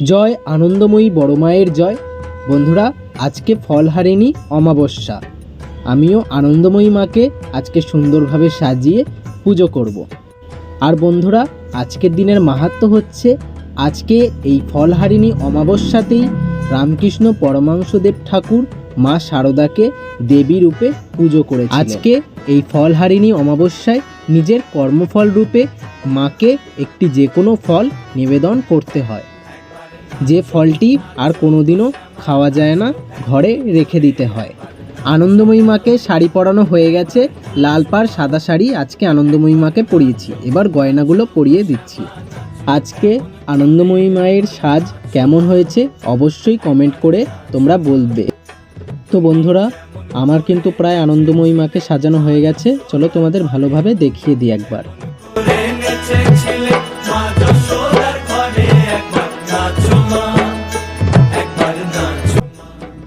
জয় আনন্দময়ী বড় মায়ের জয়। বন্ধুরা, আজকে ফলহারিণী অমাবস্যা। আমিও আনন্দময়ী মাকে আজকে সুন্দরভাবে সাজিয়ে পুজো করব। আর বন্ধুরা, আজকের দিনের মাহাত্ম্য হচ্ছে, আজকে এই ফলহারিণী অমাবস্যাতেই রামকৃষ্ণ পরমহংসদেব ঠাকুর মা শারদাকে দেবী রূপে পুজো করেছিলেন। আজকে এই ফলহারিণী অমাবস্যায় নিজের কর্মফল রূপে মাকে একটি যে কোনো ফল নিবেদন করতে হয়, যে ফলটি আর কোনোদিনও খাওয়া যায় না, ঘরে রেখে দিতে হয়। আনন্দময়ী মাকে শাড়ি পরানো হয়ে গেছে, লাল পাড় সাদা শাড়ি আজকে আনন্দময়ী মাকে পরিয়েছি। এবার গয়নাগুলো পরিয়ে দিচ্ছি। আজকে আনন্দময়ী মায়ের সাজ কেমন হয়েছে অবশ্যই কমেন্ট করে তোমরা বলবে। তো বন্ধুরা, আমার কিন্তু প্রায় আনন্দময়ী মাকে সাজানো হয়ে গেছে। চলো তোমাদের ভালোভাবে দেখিয়ে দিই একবার।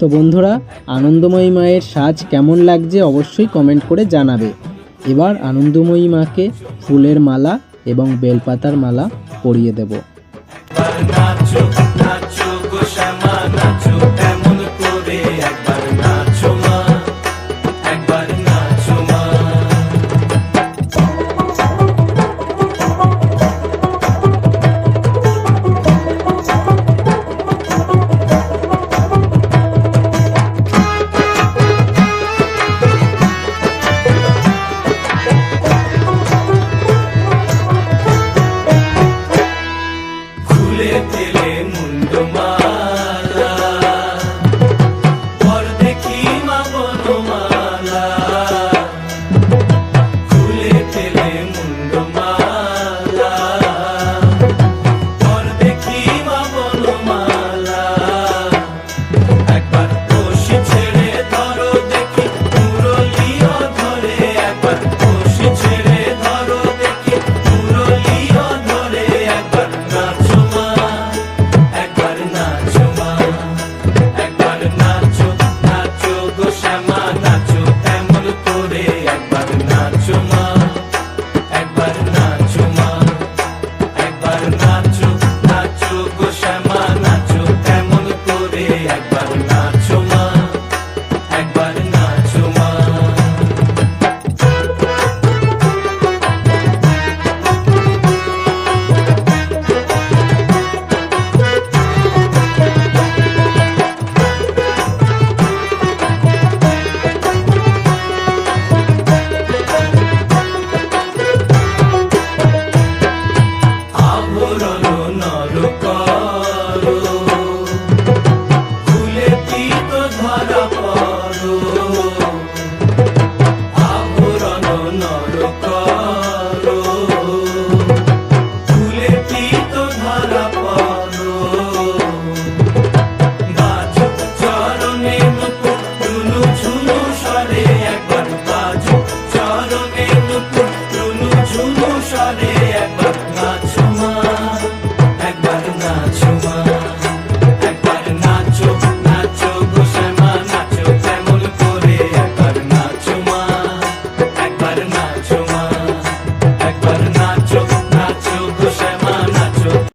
তো বন্ধুরা, আনন্দময়ী মায়ের সাজ কেমন লাগছে অবশ্যই কমেন্ট করে জানাবে। এবার আনন্দময়ী মাকে ফুলের মালা এবং বেলপাতার মালা পরিয়ে দেব। তেলে মুন্ডমা